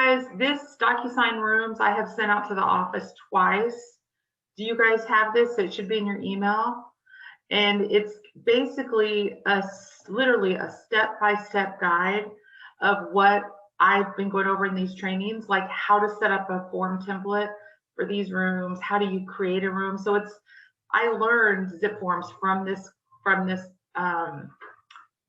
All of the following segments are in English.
guys, this DocuSign rooms I have sent out to the office twice. Do you guys have this? It should be in your email. And it's basically literally a step-by-step guide of what I've been going over in these trainings, like how to set up a form template for these rooms, how do you create a room. So I learned zip forms from this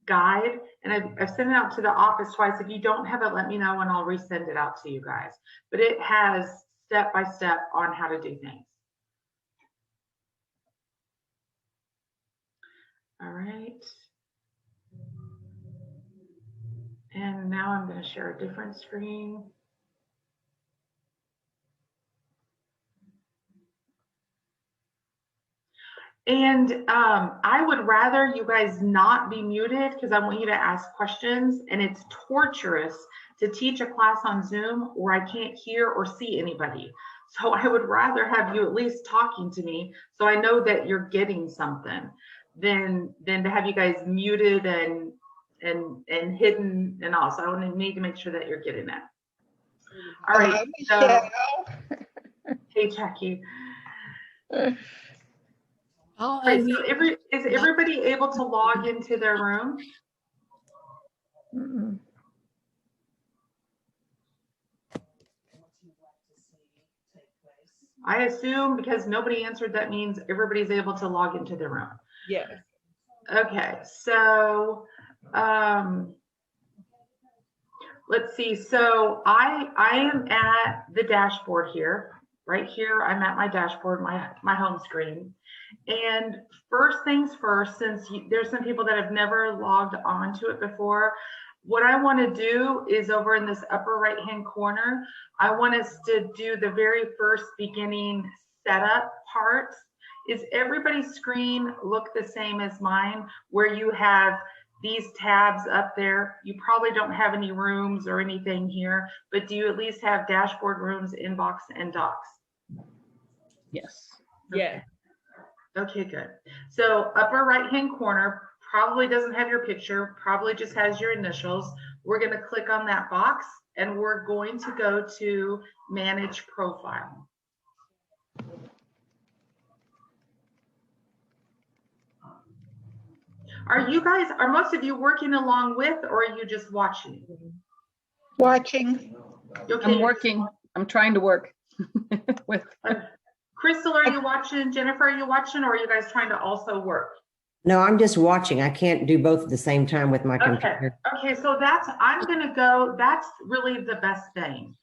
guide, and I've sent it out to the office twice. If you don't have it, let me know and I'll resend it out to you guys. But it has step-by-step on how to do things. All right. And now I'm going to share a different screen. And I would rather you guys not be muted because I want you to ask questions, and it's torturous to teach a class on Zoom where I can't hear or see anybody. So I would rather have you at least talking to me so I know that you're getting something than to have you guys muted and hidden and all. So I need to make sure that you're getting that. All right. So, hey, Jackie. Right, so is everybody able to log into their room? Mm-mm. I assume because nobody answered, that means everybody's able to log into their room. Yes. Okay, so let's see. So I am at the dashboard here. Right here, I'm at my dashboard, my home screen. And first things first, since there's some people that have never logged on to it before, what I want to do is over in this upper right hand corner, I want us to do the very first beginning setup part. Is everybody's screen look the same as mine, where you have these tabs up there? You probably don't have any rooms or anything here, but do you at least have dashboard, rooms, inbox, and docs? Yes. Okay. Okay, good. So upper right hand corner probably doesn't have your picture, probably just has your initials. We're going to click on that box and we're going to go to manage profile. Are most of you working along with, or are you just watching? Watching. Okay. I'm working. I'm trying to work with. Crystal, are you watching? Jennifer, are you watching, or are you guys trying to also work? No, I'm just watching. I can't do both at the same time with my computer. Okay, so that's really the best thing,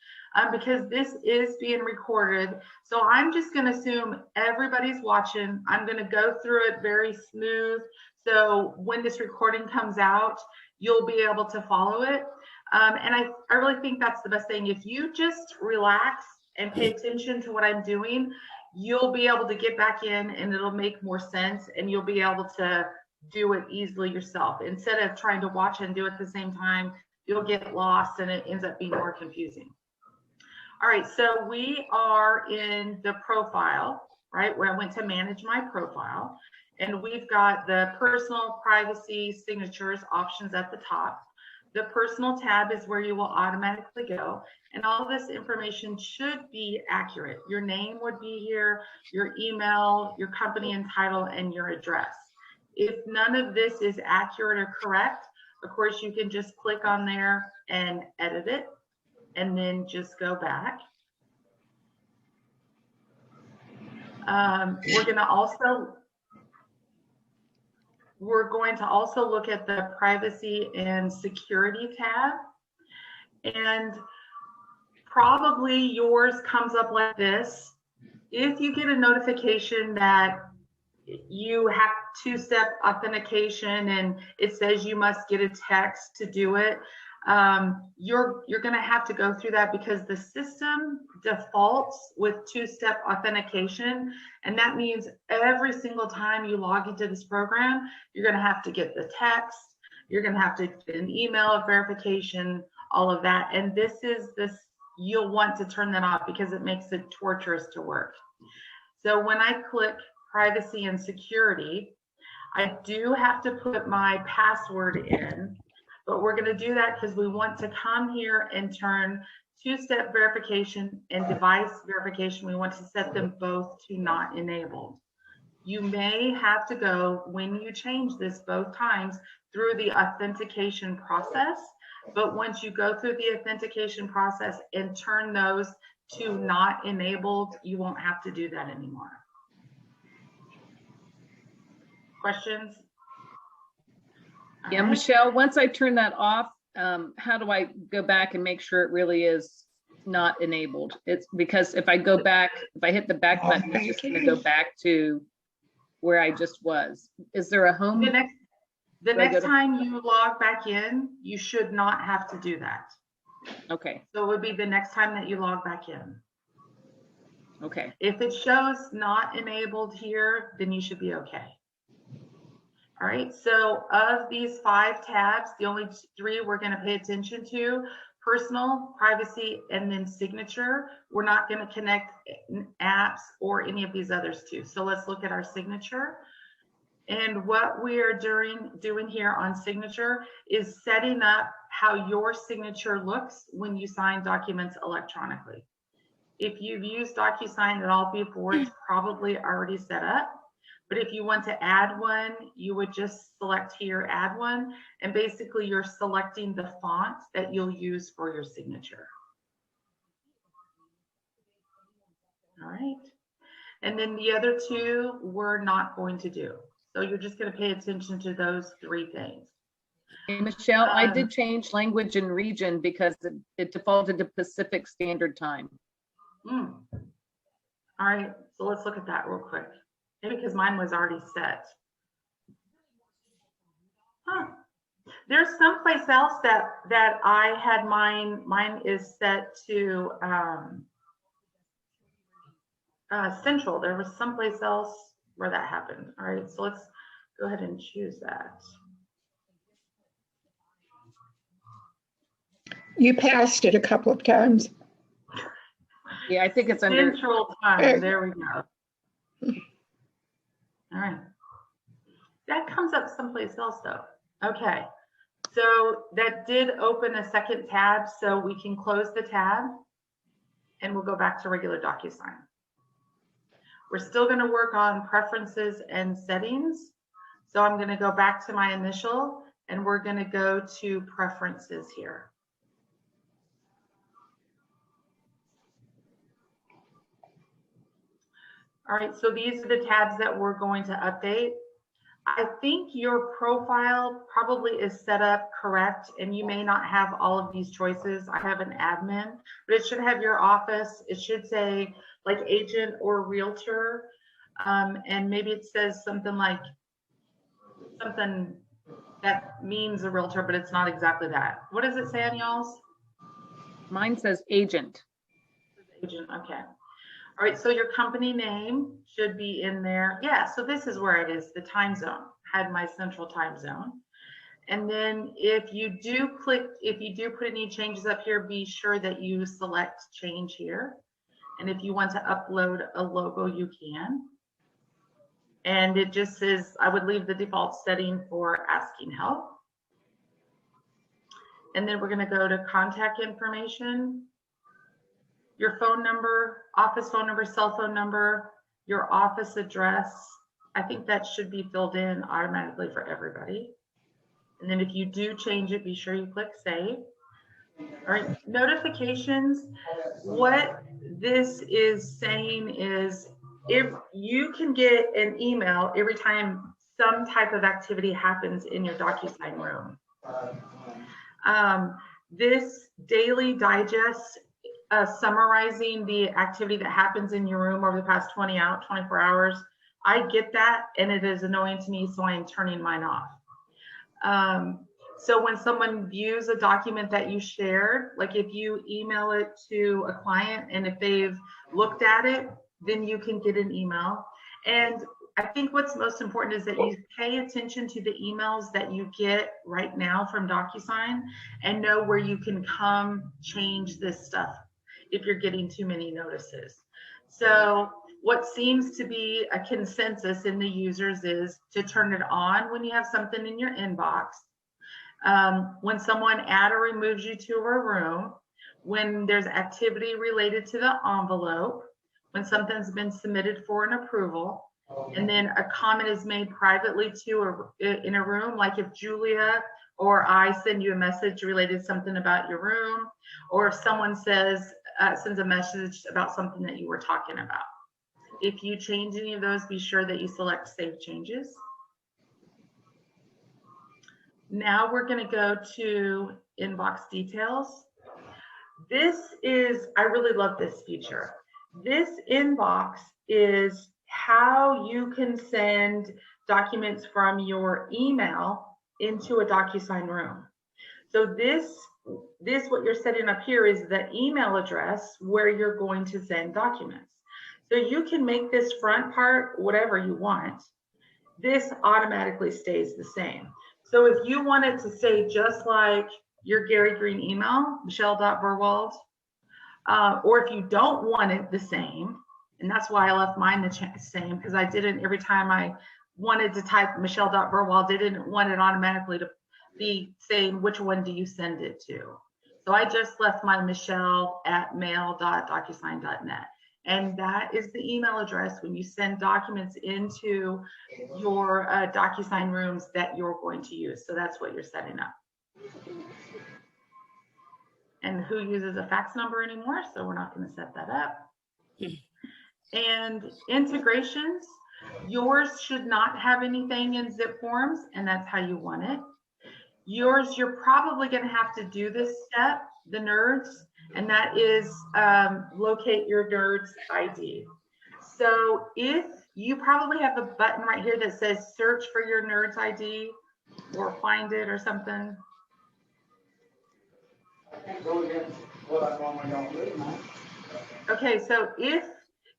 because this is being recorded. So I'm just going to assume everybody's watching. I'm going to go through it very smooth. So when this recording comes out, you'll be able to follow it. And I really think that's the best thing. If you just relax and pay attention to what I'm doing, you'll be able to get back in and it'll make more sense, and you'll be able to do it easily yourself. Instead of trying to watch and do it at the same time, you'll get lost and it ends up being more confusing. All right, so we are in the profile, right, where I went to manage my profile, and we've got the personal, privacy, signatures options at the top. The personal tab is where you will automatically go, and all of this information should be accurate. Your name would be here, your email, your company and title, and your address. If none of this is accurate or correct, of course, you can just click on there and edit it, and then just go back. We're going to also look at the privacy and security tab, and probably yours comes up like this. If you get a notification that you have two-step authentication and it says you must get a text to do it, you're going to have to go through that, because the system defaults with two-step authentication, and that means every single time you log into this program, you're going to have to get the text, you're going to have to get an email of verification, all of that. And you'll want to turn that off because it makes it torturous to work. So when I click privacy and security, I do have to put my password in, but we're going to do that because we want to come here and turn two-step verification and device verification, we want to set them both to not enabled. You may have to go, when you change this both times, through the authentication process. But once you go through the authentication process and turn those to not enabled, you won't have to do that anymore. Questions? All Yeah, right. Michelle, once I turn that off, how do I go back and make sure it really is not enabled? It's because if I go back, if I hit the back button, it's just gonna go back to where I just was. Is there a home? The Do I go next to- time you log back in, you should not have to do that. Okay, So it would be the next time that you log back in. okay. If it shows not enabled here, then you should be okay. All right, so of these 5 tabs, the only 3 we're going to pay attention to: personal, privacy, and then signature. We're not going to connect apps or any of these others too. So let's look at our signature. And what we are doing here on signature is setting up how your signature looks when you sign documents electronically. If you've used DocuSign at all before, it's probably already set up. But if you want to add one, you would just select here, add one, and basically you're selecting the font that you'll use for your signature. All right. And then the other 2 we're not going to do. So you're just going to pay attention to those 3 things. Hey, Michelle, I did change language and region because it defaulted to Pacific Standard Time. All right, so let's look at that real quick. Maybe because mine was already set. There's someplace else that I had mine is set to Central. There was someplace else where that happened. All right, so let's go ahead and choose that. You passed it a couple of times. Yeah, I think it's under, Central Time. There we go. All right. That comes up someplace else though. Okay. So that did open a second tab, so we can close the tab and we'll go back to regular DocuSign. We're still going to work on preferences and settings. So I'm going to go back to my initial and we're going to go to preferences here. All right, so these are the tabs that we're going to update. I think your profile probably is set up correct and you may not have all of these choices. I have an admin, but it should have your office. It should say like agent or realtor. And maybe it says something like something that means a realtor, but it's not exactly that. What does it say on y'all's? mine says agent. Agent, okay. All right, so your company name should be in there. Yeah, so this is where it is, the time zone. Had my central time zone. And then if you do put any changes up here, be sure that you select change here. And if you want to upload a logo, you can. And it just says, I would leave the default setting for asking help. And then we're going to go to contact information. Your phone number, office phone number, cell phone number, your office address. I think that should be filled in automatically for everybody. And then if you do change it, be sure you click save. All right, notifications. What this is saying is if you can get an email every time some type of activity happens in your DocuSign room. This daily digest summarizing the activity that happens in your room over the past 24 hours. I get that, and it is annoying to me, so I am turning mine off. So when someone views a document that you shared, like if you email it to a client and if they've looked at it, then you can get an email. And I think what's most important is that you pay attention to the emails that you get right now from DocuSign and know where you can come change this stuff if you're getting too many notices. So what seems to be a consensus in the users is to turn it on when you have something in your inbox. When someone adds or removes you to a room, when there's activity related to the envelope, when something's been submitted for an approval, and then a comment is made privately in a room, like if Julia or I send you a message related to something about your room, or if someone sends a message about something that you were talking about. If you change any of those, be sure that you select Save Changes. Now we're going to go to Inbox Details. I really love this feature. This inbox is how you can send documents from your email into a DocuSign room. So this what you're setting up here is the email address where you're going to send documents. So you can make this front part whatever you want. This automatically stays the same. So if you want it to say just like your Gary Green email, michelle.verwald, or if you don't want it the same, and that's why I left mine the same, because I didn't, every time I wanted to type michelle.verwald, I didn't want it automatically to be saying which one do you send it to. So I just left my michelle@mail.docusign.net. And that is the email address when you send documents into your DocuSign rooms that you're going to use. So that's what you're setting up. And who uses a fax number anymore? So we're not going to set that up. And integrations, yours should not have anything in zip forms, and that's how you want it. Yours, you're probably going to have to do this step, the nerds, and that is locate your nerds ID. So if you probably have a button right here that says search for your nerds ID or find it or something. Okay, so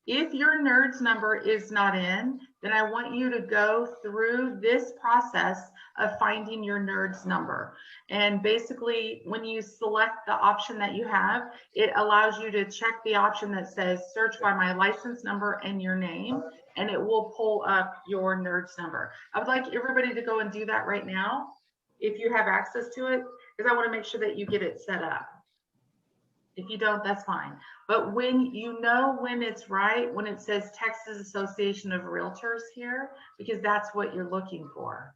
if your nerds number is not in, then I want you to go through this process of finding your nerds number. And basically, when you select the option that you have, it allows you to check the option that says search by my license number and your name, and it will pull up your nerds number. I would like everybody to go and do that right now, if you have access to it, because I want to make sure that you get it set up. If you don't, that's fine. But when you know when it's right, when it says Texas Association of Realtors here, because that's what you're looking for.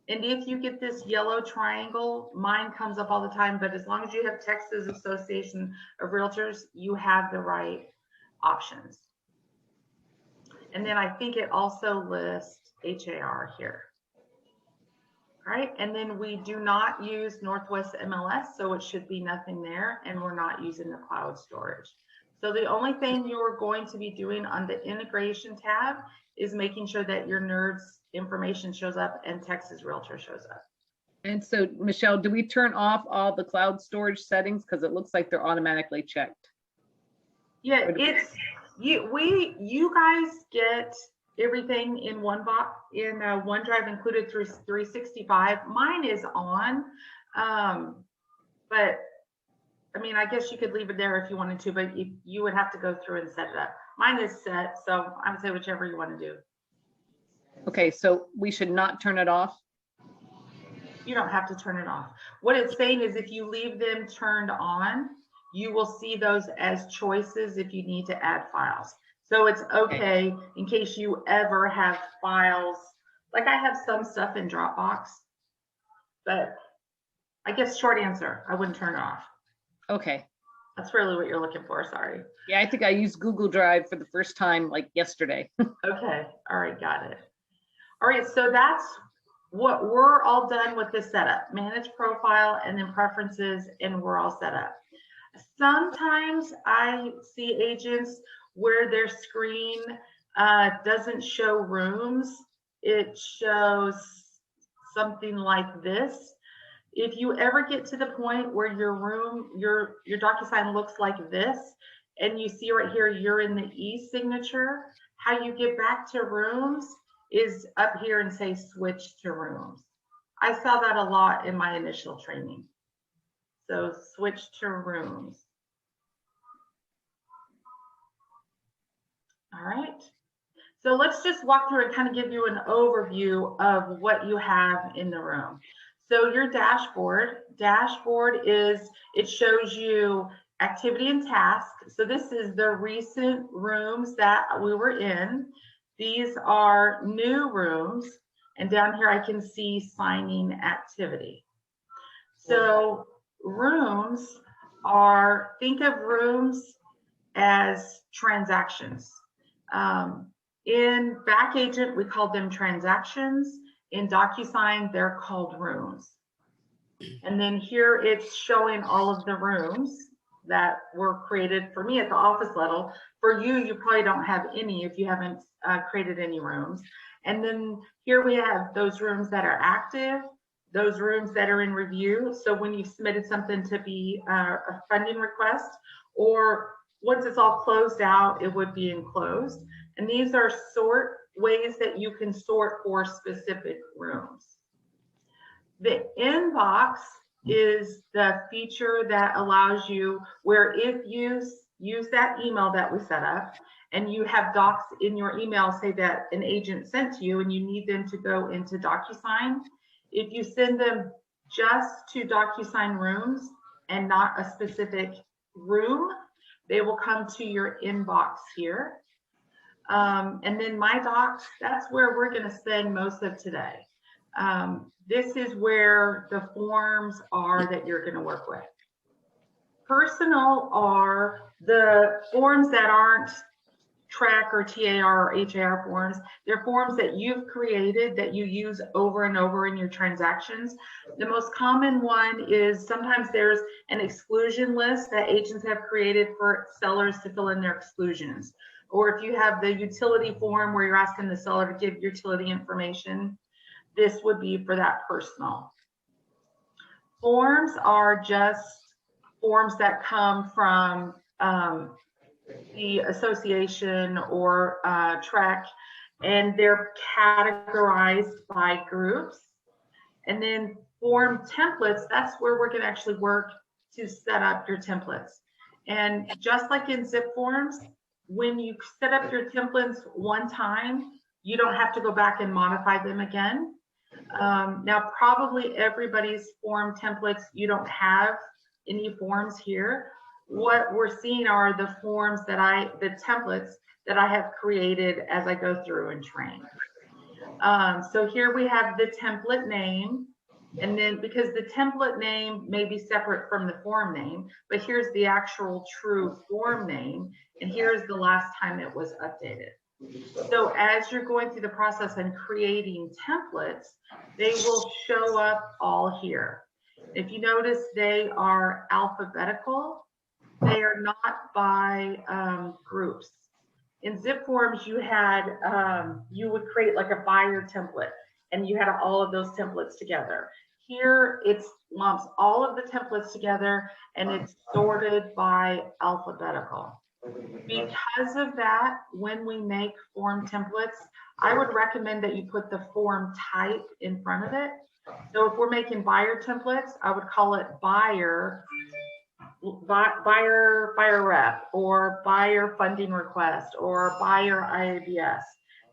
And if you get this yellow triangle, mine comes up all the time, but as long as you have Texas Association of Realtors, you have the right options. And then I think it also lists HAR here. Right, and then we do not use Northwest MLS, so it should be nothing there, and we're not using the cloud storage. So the only thing you're going to be doing on the integration tab is making sure that your nerds information shows up and Texas Realtor shows up. And so, Michelle, do we turn off all the cloud storage settings? Because it looks like they're automatically checked. Yeah, it's you guys get everything in one box in OneDrive included through 365. Mine is on, but I mean, I guess you could leave it there if you wanted to, but you would have to go through and set it up. Mine is set, so I would say whichever you want to do. Okay, so we should not turn it off? You don't have to turn it off. What it's saying is if you leave them turned on, you will see those as choices if you need to add files. So it's okay in case you ever have files. Like I have some stuff in Dropbox, but I guess short answer, I wouldn't turn it off. Okay. That's really what you're looking for, sorry. Yeah, I think I used Google Drive for the first time like yesterday. Okay, all right, got it. All right, so that's what we're all done with this setup. Manage profile and then preferences, and we're all set up. Sometimes I see agents where their screen doesn't show rooms. It shows something like this. If you ever get to the point where your room, your DocuSign looks like this, and you see right here, you're in the e-signature, how you get back to rooms is up here and say switch to rooms. I saw that a lot in my initial training. So switch to rooms. All right, so let's just walk through and kind of give you an overview of what you have in the room. So your dashboard is, it shows you activity and task. So this is the recent rooms that we were in. These are new rooms. And down here, I can see signing activity. So rooms are, think of rooms as transactions. In Backagent, we called them transactions. In DocuSign, they're called rooms. And then here it's showing all of the rooms that were created for me at the office level. For you, you probably don't have any if you haven't created any rooms. And then here we have those rooms that are active, those rooms that are in review. So when you've submitted something to be a funding request, or once it's all closed out, it would be enclosed. And these are ways that you can sort for specific rooms. The inbox is the feature that allows you, where if you use that email that we set up and you have docs in your email, say that an agent sent to you and you need them to go into DocuSign, if you send them just to DocuSign rooms and not a specific room, they will come to your inbox here. And then My Docs, that's where we're going to spend most of today. This is where the forms are that you're going to work with. Personal are the forms that aren't track or TAR or HAR forms. They're forms that you've created that you use over and over in your transactions. The most common one is sometimes there's an exclusion list that agents have created for sellers to fill in their exclusions. Or if you have the utility form where you're asking the seller to give utility information, this would be for that personal. Forms are just forms that come from the association or track, and they're categorized by groups. And then form templates, that's where we're going to actually work to set up your templates. And just like in zip forms, when you set up your templates one time, you don't have to go back and modify them again. Now, probably everybody's form templates, you don't have any forms here. What we're seeing are the forms that the templates that I have created as I go through and train. So here we have the template name, and then because the template name may be separate from the form name, but here's the actual true form name, and here's the last time it was updated. So as you're going through the process and creating templates, they will show up all here. If you notice, they are alphabetical. They are not by groups. In zip forms, you would create like a buyer template, and you had all of those templates together. Here, it lumps all of the templates together, and it's sorted by alphabetical. Because of that, when we make form templates, I would recommend that you put the form type in front of it. So if we're making buyer templates, I would call it buyer rep, or buyer funding request, or buyer IABS.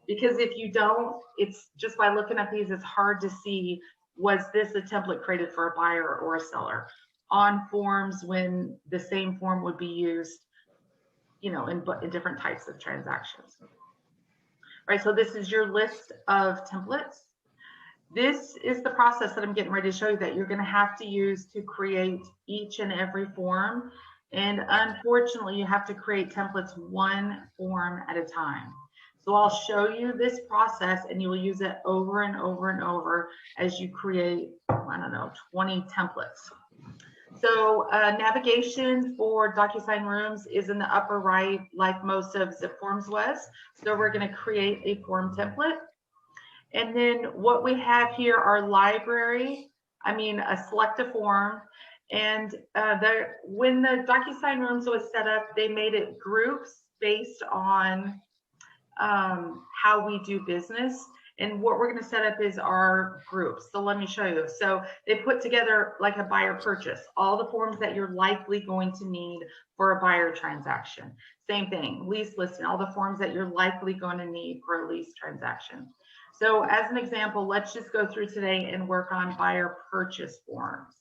Because if you don't, it's just by looking at these, it's hard to see, was this a template created for a buyer or a seller on forms when the same form would be used, you know, in different types of transactions. Right, so this is your list of templates. This is the process that I'm getting ready to show you that you're going to have to use to create each and every form. And unfortunately, you have to create templates one form at a time. So I'll show you this process, and you will use it over and over and over as you create, I don't know, 20 templates. So navigation for DocuSign Rooms is in the upper right, like most of zip forms was. So we're going to create a form template. And then what we have here are select a form. And when the DocuSign Rooms was set up, they made it groups based on how we do business. And what we're going to set up is our groups. So let me show you. So they put together like a buyer purchase, all the forms that you're likely going to need for a buyer transaction. Same thing, lease listing, all the forms that you're likely going to need for a lease transaction. So as an example, let's just go through today and work on buyer purchase forms.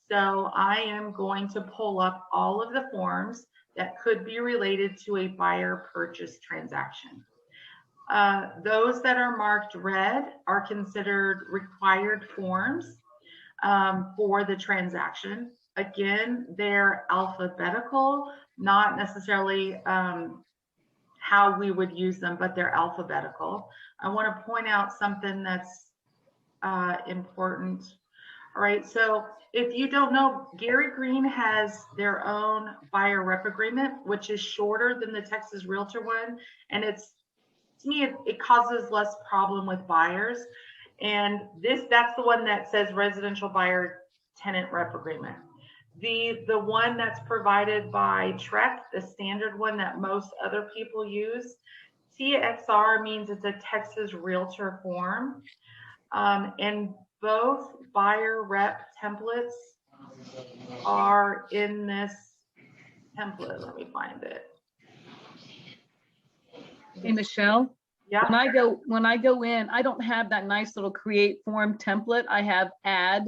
So I am going to pull up all of the forms that could be related to a buyer purchase transaction. Those that are marked red are considered required forms for the transaction. Again, they're alphabetical, not necessarily how we would use them, but they're alphabetical. I want to point out something that's important. All right, so if you don't know, Gary Green has their own buyer rep agreement, which is shorter than the Texas Realtor one. And it's, to me, it causes less problem with buyers. And that's the one that says residential buyer tenant rep agreement. The one that's provided by Trek, the standard one that most other people use, TXR means it's a Texas Realtor form. And both buyer rep templates are in this template. Let me find it. Hey, Michelle. Yeah. When I go in, I don't have that nice little create form template. I have add.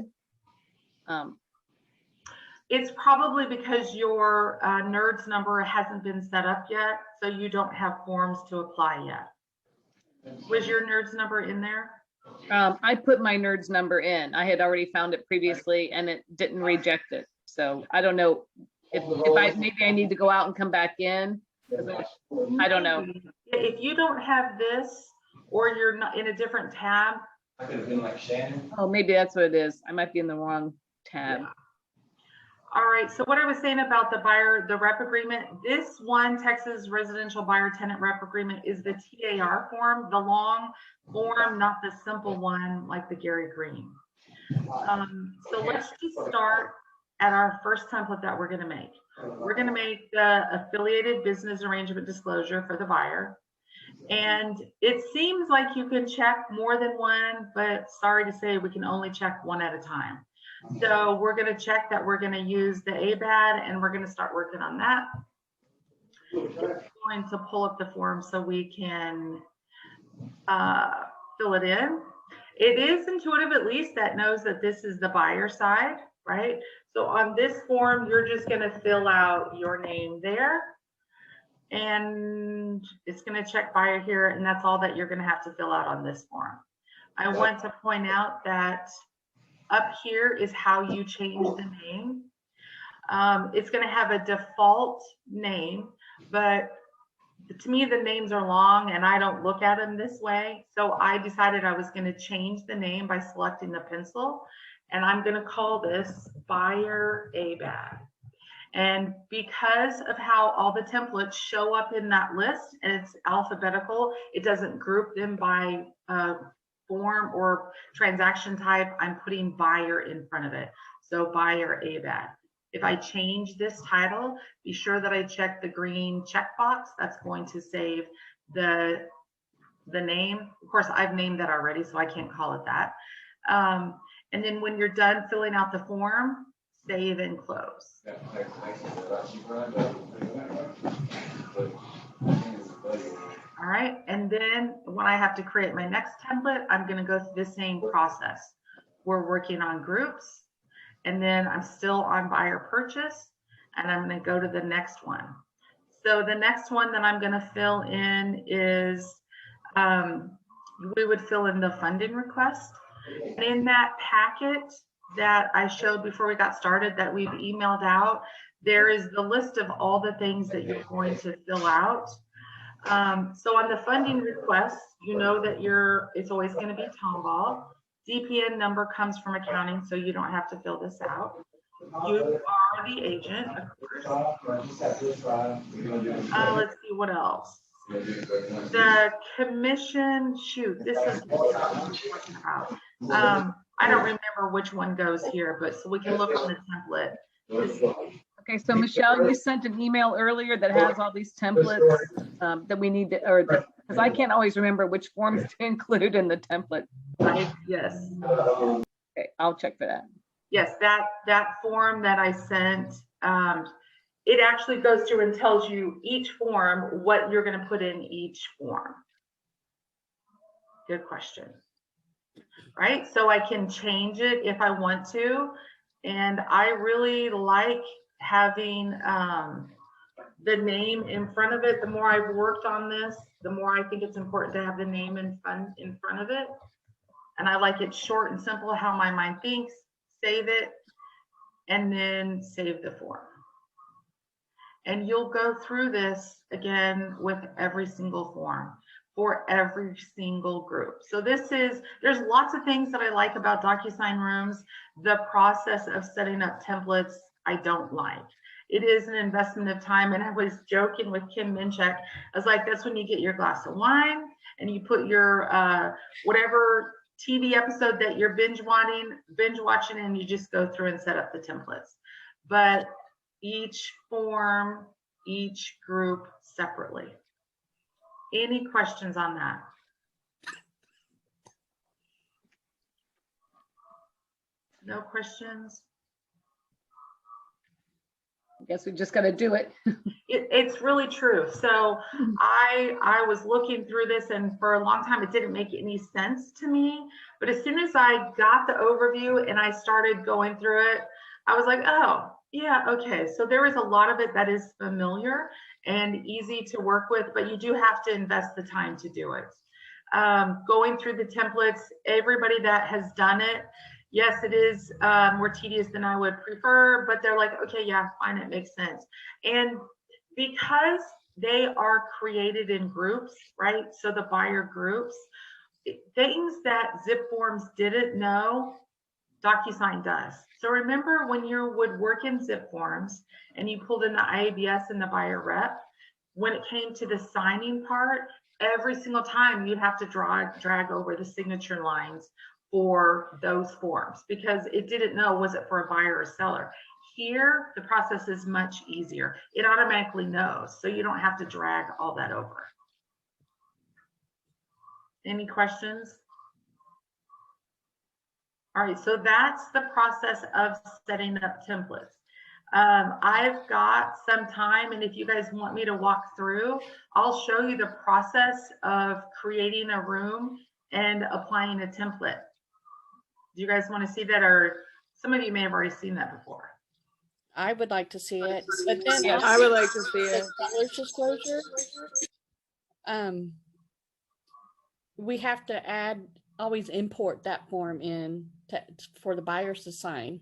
It's probably because your NERDS number hasn't been set up yet, so you don't have forms to apply yet. Was your NERDS number in there? I put my NERDS number in. I had already found it previously and it didn't reject it. So I don't know if maybe I need to go out and come back in. I don't know. If you don't have this, or you're not in a different tab. I could have been like Shannon. Oh, maybe that's what it is. I might be in the wrong tab. Yeah. All right, so what I was saying about the rep agreement, this one Texas residential buyer tenant rep agreement is the TAR form, the long form, not the simple one like the Gary Green. So let's just start at our first template that we're going to make. We're going to make the affiliated business arrangement disclosure for the buyer. And it seems like you can check more than one, but sorry to say, we can only check one at a time. So we're going to check that we're going to use the ABAD, and we're going to start working on that. I'm going to pull up the form so we can fill it in. It is intuitive, at least, that knows that this is the buyer side, right? So on this form, you're just going to fill out your name there. And it's going to check buyer here, and that's all that you're going to have to fill out on this form. I want to point out that up here is how you change the name. It's going to have a default name, but to me, the names are long and I don't look at them this way. So I decided I was going to change the name by selecting the pencil, and I'm going to call this Buyer ABAD. And because of how all the templates show up in that list and it's alphabetical, it doesn't group them by form or transaction type. I'm putting buyer in front of it. So Buyer ABAD. If I change this title, be sure that I check the green checkbox. That's going to save the name. Of course, I've named that already, so I can't call it that. And then when you're done filling out the form, save and close. All right, and then when I have to create my next template, I'm going to go through the same process. We're working on groups, and then I'm still on buyer purchase, and I'm going to go to the next one. So the next one that I'm going to fill in is, we would fill in the funding request. And in that packet that I showed before we got started that we've emailed out, there is the list of all the things that you're going to fill out. So on the funding request, you know that it's always going to be Tomball. DPN number comes from accounting, so you don't have to fill this out. You are the agent, of course. Let's see what else. The commission, shoot, this is what I'm talking about. I don't remember which one goes here, but so we can look on the template to see. Okay, so Michelle, you sent an email earlier that has all these templates that we need to, because I can't always remember which forms to include in the template. Yes. Okay, I'll check for that. Yes, that form that I sent, it actually goes through and tells you each form what you're going to put in each form. Good question. Right, so I can change it if I want to. And I really like having the name in front of it. The more I've worked on this, the more I think it's important to have the name in front of it. And I like it short and simple, how my mind thinks. Save it, and then save the form. And you'll go through this again with every single form for every single group. So there's lots of things that I like about DocuSign rooms. The process of setting up templates, I don't like. It is an investment of time. And I was joking with Kim Minchek. I was like, that's when you get your glass of wine and you put your whatever TV episode that you're binge watching, and you just go through and set up the templates. But each form, each group separately. Any questions on that? No questions? I guess we just got to do it. It's really true. So I was looking through this, and for a long time it didn't make any sense to me. But as soon as I got the overview and I started going through it, I was like, oh, yeah, okay. So there is a lot of it that is familiar and easy to work with, but you do have to invest the time to do it. Going through the templates, everybody that has done it, yes, it is more tedious than I would prefer, but they're like, okay, yeah, fine, it makes sense. And because they are created in groups, right? So the buyer groups, things that zip forms didn't know, DocuSign does. So remember when you would work in zip forms and you pulled in the IABS and the buyer rep, when it came to the signing part, every single time you'd have to drag over the signature lines for those forms because it didn't know, was it for a buyer or seller? Here, the process is much easier. It automatically knows, so you don't have to drag all that over. Any questions? All right, so that's the process of setting up templates. I've got some time, and if you guys want me to walk through, I'll show you the process of creating a room and applying a template. Do you guys want to see that, or some of you may have already seen that before? I would like to see it. But then Yes. I would like to see it. seller's disclosure. We have to always import that form in for the buyers to sign.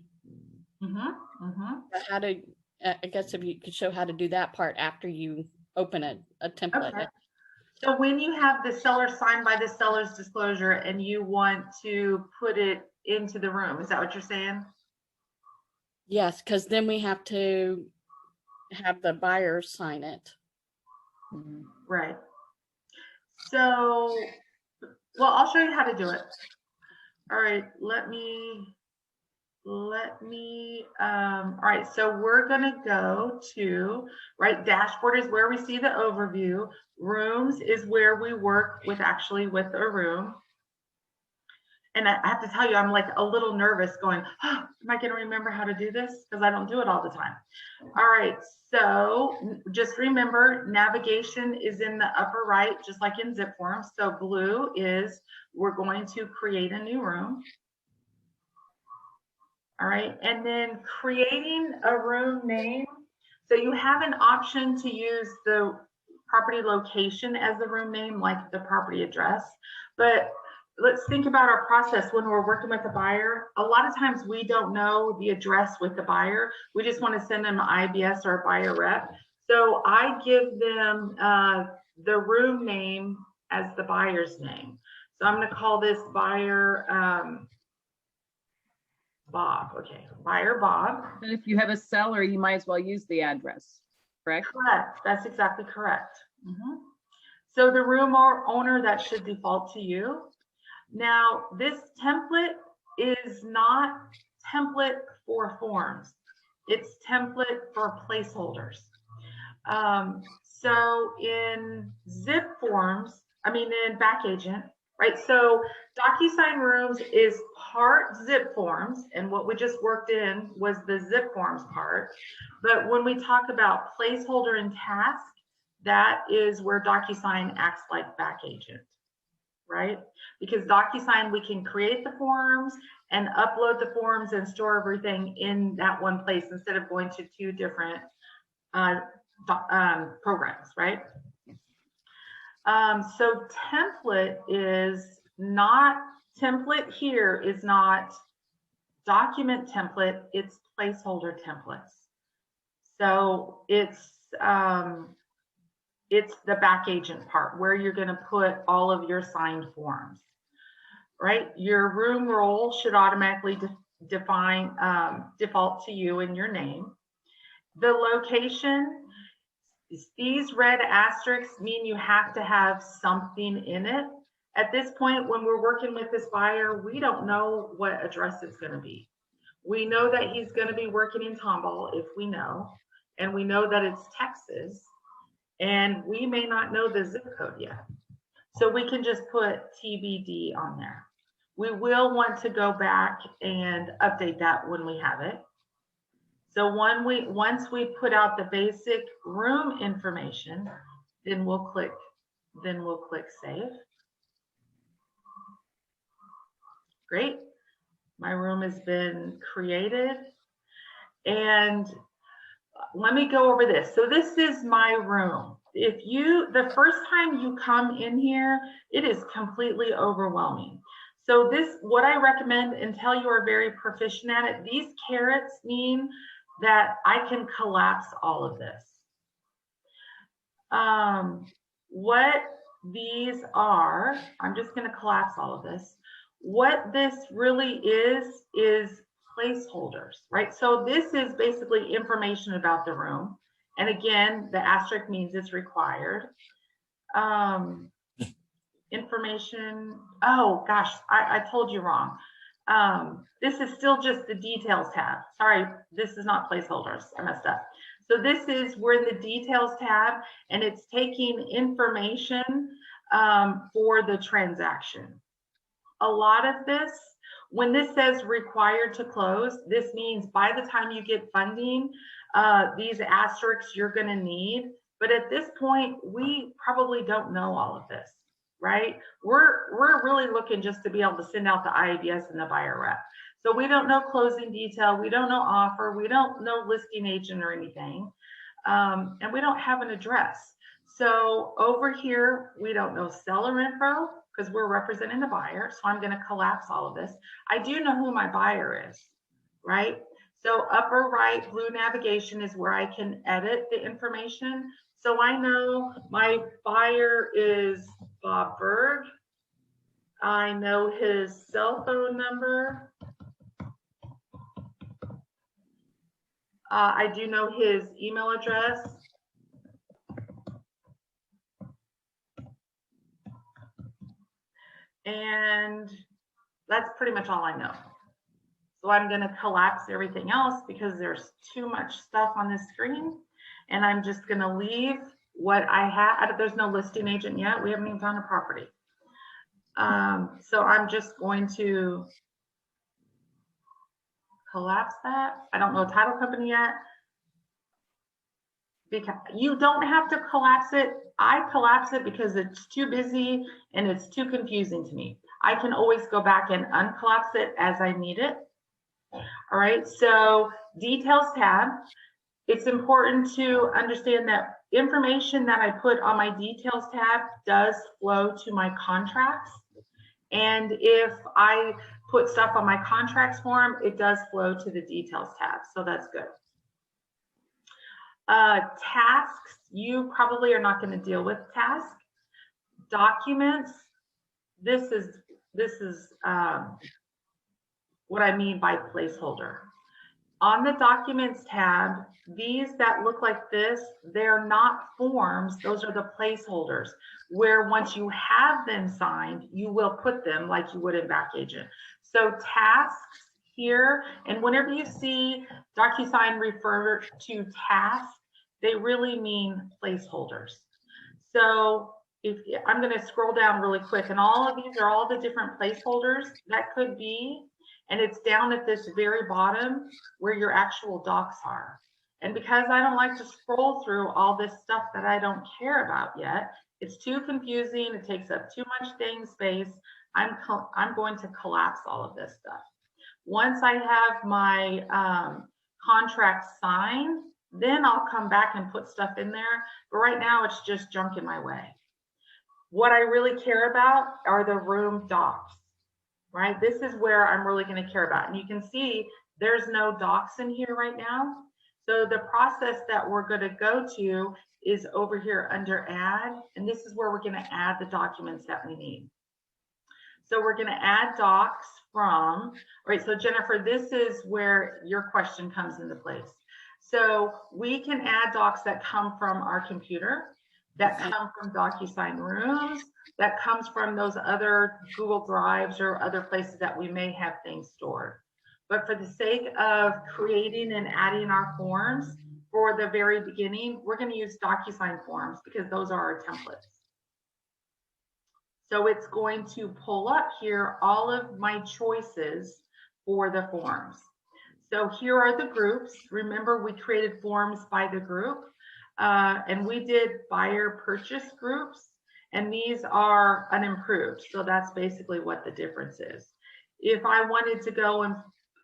How to, I guess if you could show how to do that part after you open a template. Okay. So when you have the seller signed by the seller's disclosure and you want to put it into the room, is that what you're saying? Yes, because then we have to have the buyer sign it. Right. So, well, I'll show you how to do it. All right, all right, so we're gonna go to, right, dashboard is where we see the overview. Rooms is where we work with a room. And I have to tell you, I'm like a little nervous going, oh, am I gonna remember how to do this? Because I don't do it all the time. All right, so just remember navigation is in the upper right, just like in zip forms. So blue is, we're going to create a new room. All right, and then creating a room name. So you have an option to use the property location as the room name, like the property address. But let's think about our process when we're working with a buyer. A lot of times we don't know the address with the buyer. We just want to send them an IBS or a buyer rep. So I give them the room name as the buyer's name. So I'm going to call this buyer Bob. Okay, buyer Bob. And if you have a seller, you might as well use the address, correct? Correct. That's exactly correct. So the room owner, that should default to you. Now, this template is not template for forms. It's template for placeholders. So in zip forms, in back agent, right? So DocuSign Rooms is part zip forms, and what we just worked in was the zip forms part. But when we talk about placeholder and task, that is where DocuSign acts like back agent, right? Because DocuSign, we can create the forms and upload the forms and store everything in that one place instead of going to two different programs, right? So template here is not document template, it's placeholder templates. So it's the back agent part where you're going to put all of your signed forms, right? Your room role should automatically default to you and your name. The location, these red asterisks mean you have to have something in it. At this point, when we're working with this buyer, we don't know what address it's going to be. We know that he's going to be working in Tomball, if we know, and we know that it's Texas, and we may not know the zip code yet. So we can just put TBD on there. We will want to go back and update that when we have it. So once we put out the basic room information, then we'll click save. Great. My room has been created. And let me go over this. So this is my room. The first time you come in here, it is completely overwhelming. So what I recommend, until you are very proficient at it, these carrots mean that I can collapse all of this. What these are, I'm just going to collapse all of this. What this really is placeholders, right? So this is basically information about the room. And again, the asterisk means it's required. Information, oh gosh, I told you wrong. This is still just the details tab. Sorry, this is not placeholders, I messed up. So we're in the details tab, and it's taking information for the transaction. A lot of this, when this says required to close, this means by the time you get funding, these asterisks you're going to need. But at this point, we probably don't know all of this, right? We're really looking just to be able to send out the IABS and the buyer rep. So we don't know closing detail, we don't know offer, we don't know listing agent or anything, and we don't have an address. So over here, we don't know seller info because we're representing the buyer. So I'm going to collapse all of this. I do know who my buyer is, right? So upper right, blue navigation is where I can edit the information. So I know my buyer is Bob Berg. I know his cell phone number. I do know his email address. And that's pretty much all I know. So I'm going to collapse everything else because there's too much stuff on this screen. And I'm just going to leave what I have. There's no listing agent yet. We haven't even found a property. So I'm just going to collapse that. I don't know a title company yet. Because you don't have to collapse it. I collapse it because it's too busy and it's too confusing to me. I can always go back and uncollapse it as I need it. All right, so details tab. It's important to understand that information that I put on my details tab does flow to my contracts. And if I put stuff on my contracts form, it does flow to the details tab. So that's good. Tasks, you probably are not going to deal with tasks. Documents, this is what I mean by placeholder. On the documents tab, these that look like this, they're not forms, those are the placeholders, where once you have them signed, you will put them like you would in back agent. So tasks here, and whenever you see DocuSign refer to tasks, they really mean placeholders. So I'm going to scroll down really quick, and all of these are all the different placeholders that could be, and it's down at this very bottom where your actual docs are. And because I don't like to scroll through all this stuff that I don't care about yet, it's too confusing, it takes up too much dang space, I'm going to collapse all of this stuff. Once I have my contract signed, then I'll come back and put stuff in there. But right now it's just junk in my way. What I really care about are the room docs, right? This is where I'm really going to care about. And you can see there's no docs in here right now. So the process that we're going to go to is over here under add. And this is where we're going to add the documents that we need. So we're going to add docs from, right? So Jennifer, this is where your question comes into place. So we can add docs that come from our computer, that come from DocuSign rooms, that comes from those other Google Drives or other places that we may have things stored. But for the sake of creating and adding our forms for the very beginning, we're going to use DocuSign forms because those are our templates. So it's going to pull up here all of my choices for the forms. So here are the groups. Remember, we created forms by the group, and we did buyer purchase groups, and these are unimproved. So that's basically what the difference is. If I wanted to go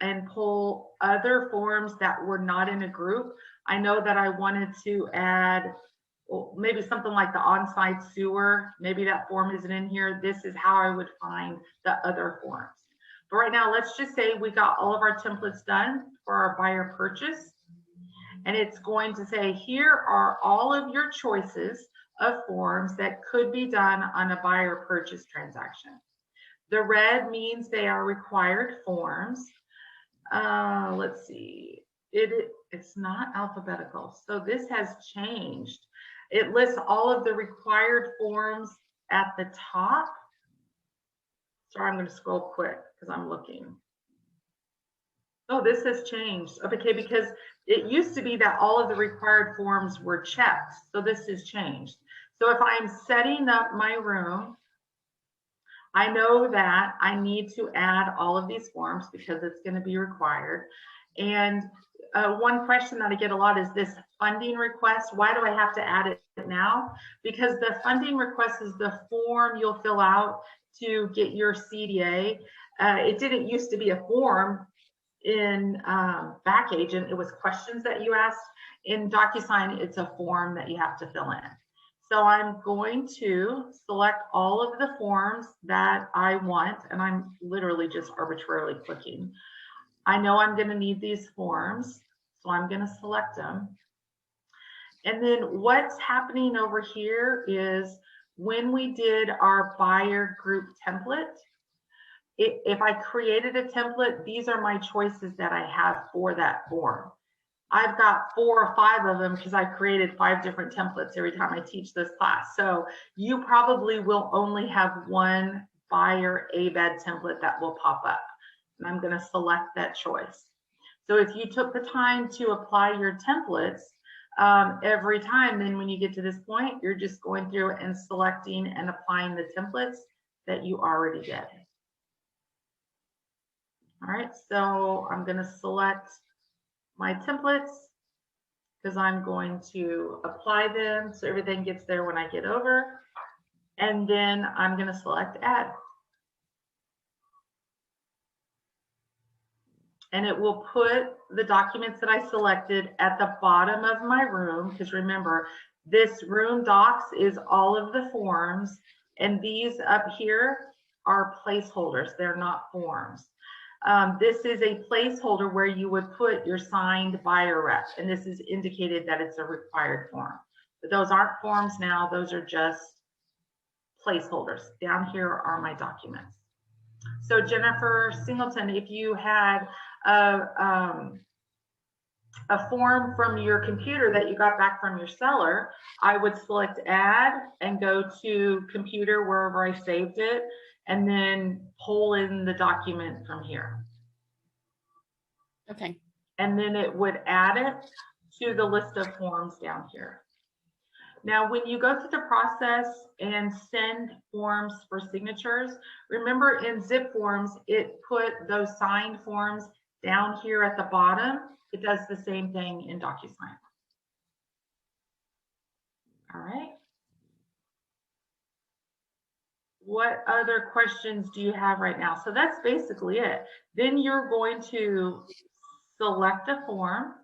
and pull other forms that were not in a group, I know that I wanted to add maybe something like the on-site sewer, maybe that form isn't in here. This is how I would find the other forms. But right now, let's just say we got all of our templates done for our buyer purchase. And it's going to say, here are all of your choices of forms that could be done on a buyer purchase transaction. The red means they are required forms. Let's see, it's not alphabetical. So this has changed. It lists all of the required forms at the top. Sorry, I'm going to scroll quick because I'm looking. Oh, this has changed. Okay, because it used to be that all of the required forms were checked. So this has changed. So if I'm setting up my room, I know that I need to add all of these forms because it's going to be required. And one question that I get a lot is this funding request. Why do I have to add it now? Because the funding request is the form you'll fill out to get your CDA. It didn't used to be a form in Back Agent. It was questions that you asked. In DocuSign, it's a form that you have to fill in. So I'm going to select all of the forms that I want, and I'm literally just arbitrarily clicking. I know I'm going to need these forms, so I'm going to select them. And then what's happening over here is when we did our buyer group template, if I created a template, these are my choices that I have for that form. I've got 4 or 5 of them because I created 5 different templates every time I teach this class. So you probably will only have one buyer ABED template that will pop up. And I'm going to select that choice. So if you took the time to apply your templates every time, then when you get to this point, you're just going through and selecting and applying the templates that you already did. All right, so I'm going to select my templates because I'm going to apply them so everything gets there when I get over. And then I'm going to select add. And it will put the documents that I selected at the bottom of my room, because remember, this room docs is all of the forms, and these up here are placeholders. They're not forms. This is a placeholder where you would put your signed buyer rep, and this is indicated that it's a required form. But those aren't forms now, those are just placeholders. Down here are my documents. So Jennifer Singleton, if you had a form from your computer that you got back from your seller, I would select add and go to computer wherever I saved it, and then pull in the document from here. Okay. And then it would add it to the list of forms down here. Now, when you go through the process and send forms for signatures, remember in zip forms, it put those signed forms down here at the bottom, it does the same thing in DocuSign. All right. What other questions do you have right now? So that's basically it. Then you're going to select a form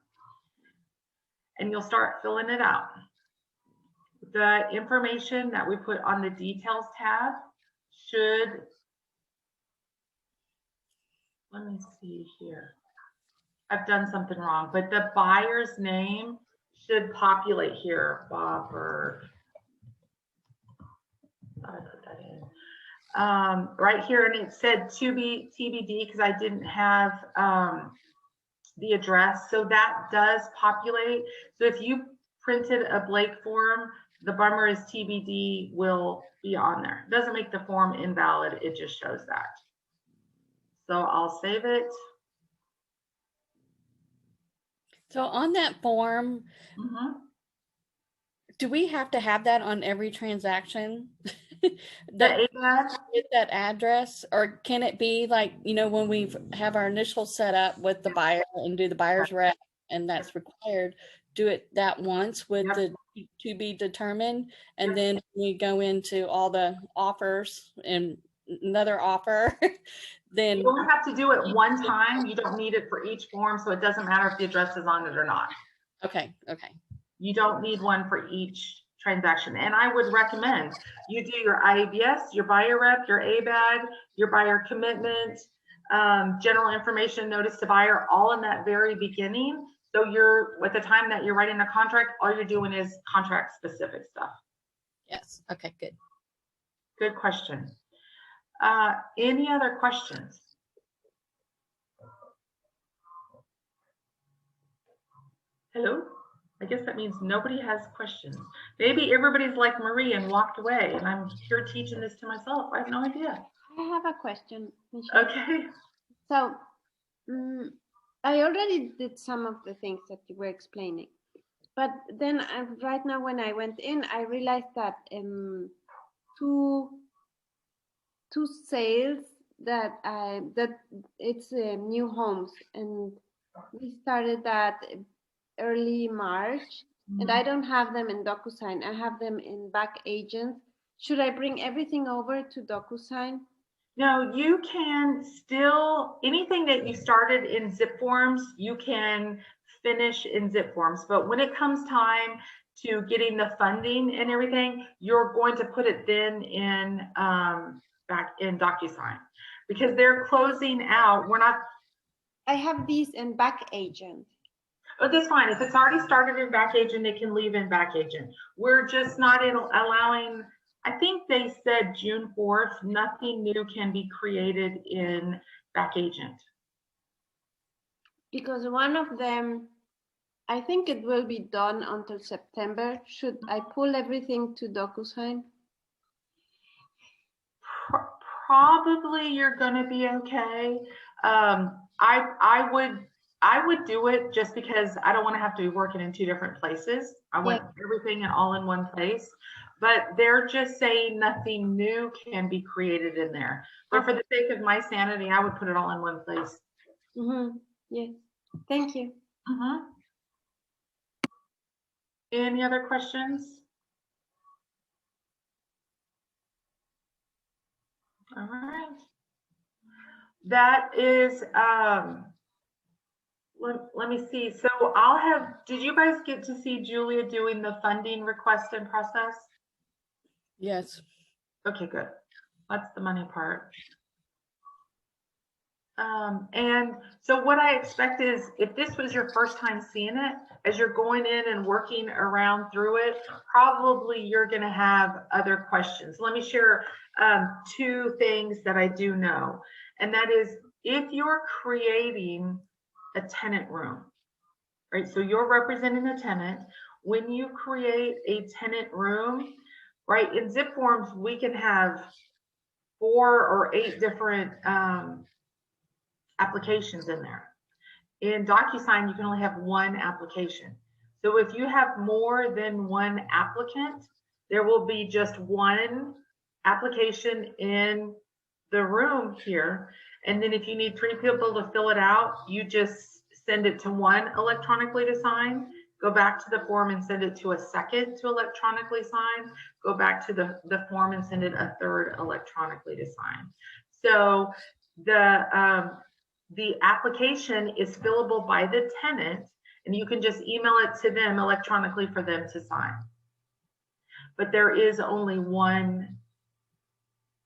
and you'll start filling it out. The information that we put on the details tab should, let me see here. I've done something wrong, but the buyer's name should populate here. Bobber. I put that in. Right here, and it said to be TBD because I didn't have the address. So that does populate. So if you printed a Blake form, the bummer is TBD will be on there. It doesn't make the form invalid, it just shows that. So I'll save it. So on that form, do we have to have that on every transaction? That with that address, or can it be like, you know, when we have our initial setup with the buyer and do the buyer's rep and that's required, do it that once with the to be determined, and then we go into all the offers and another offer, then you only have to do it one time. You don't need it for each form, so it doesn't matter if the address is on it or not. Okay. You don't need one for each transaction. And I would recommend you do your IABS, your buyer rep, your ABAG, your buyer commitment, general information notice to buyer, all in that very beginning. So you're, at the time that you're writing a contract, all you're doing is contract specific stuff. Yes. Okay, good. Good question. Any other questions? Hello? I guess that means nobody has questions. Maybe everybody's like Marie and walked away and I'm here teaching this to myself. I have no idea. I have a question, Michele. Okay. So I already did some of the things that you were explaining, but then right now when I went in, I realized that two sales that it's new homes, and we started that early March, and I don't have them in DocuSign. I have them in Back Agents. Should I bring everything over to DocuSign? No, you can still, anything that you started in zip forms, you can finish in zip forms. But when it comes time to getting the funding and everything, you're going to put it then in back in DocuSign, because they're closing out. We're not. I have these in Back Agent. Oh, that's fine. If it's already started in Back Agent, it can leave in Back Agent. We're just not allowing, I think they said June 4th, nothing new can be created in Back Agent. Because one of them, I think it will be done until September. Should I pull everything to DocuSign? Probably you're going to be okay. I would do it just because I don't want to have to be working in two different places. I want everything all in one place, but they're just saying nothing new can be created in there. But for the sake of my sanity, I would put it all in one place. Yes. Thank you. Any other questions? All right. That is, let me see. So I'll have, did you guys get to see Julia doing the funding request and process? Yes. Okay, good. That's the money part. And so what I expect is, if this was your first time seeing it, as you're going in and working around through it, probably you're going to have other questions. Let me share two things that I do know. And that is, if you're creating a tenant room, right? So you're representing a tenant. When you create a tenant room, right, in zip forms, we can have 4 or 8 different applications in there. In DocuSign, you can only have one application. So if you have more than one applicant, there will be just one application in the room here. And then if you need 3 people to fill it out, you just send it to one electronically to sign, go back to the form and send it to a second to electronically sign, go back to the form and send it a third electronically to sign. So the application is fillable by the tenant, and you can just email it to them electronically for them to sign. But there is only one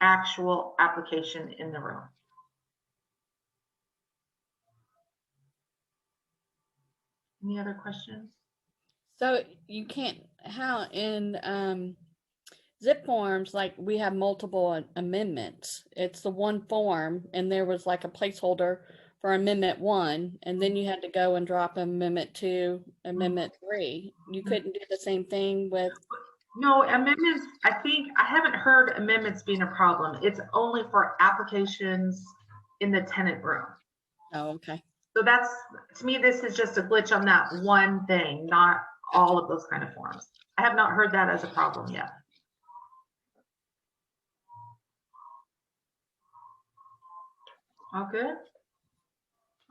actual application in the room. Any other questions? So you can't, how in zip forms, like we have multiple amendments. It's the one form and there was like a placeholder for amendment 1, and then you had to go and drop amendment 2, amendment 3. You couldn't do the same thing with. No, amendments, I haven't heard amendments being a problem. It's only for applications in the tenant room. Oh, okay. So that's, to me, this is just a glitch on that one thing, not all of those kind of forms. I have not heard that as a problem yet. All good?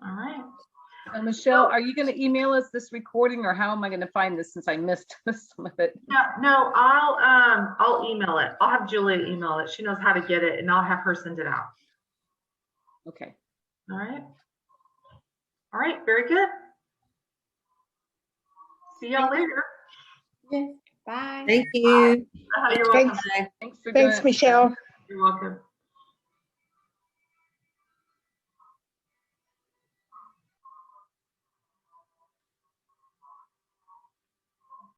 All right. Michelle, are you going to email us this recording, or how am I going to find this since I missed some of it? Yeah, no, I'll email it. I'll have Julia email it. She knows how to get it, and I'll have her send it out. Okay. All right. All right, very good. See y'all later. Yes. Bye. Thank you. You're welcome. Bye. Thanks for doing Thanks, it. Michelle. You're welcome.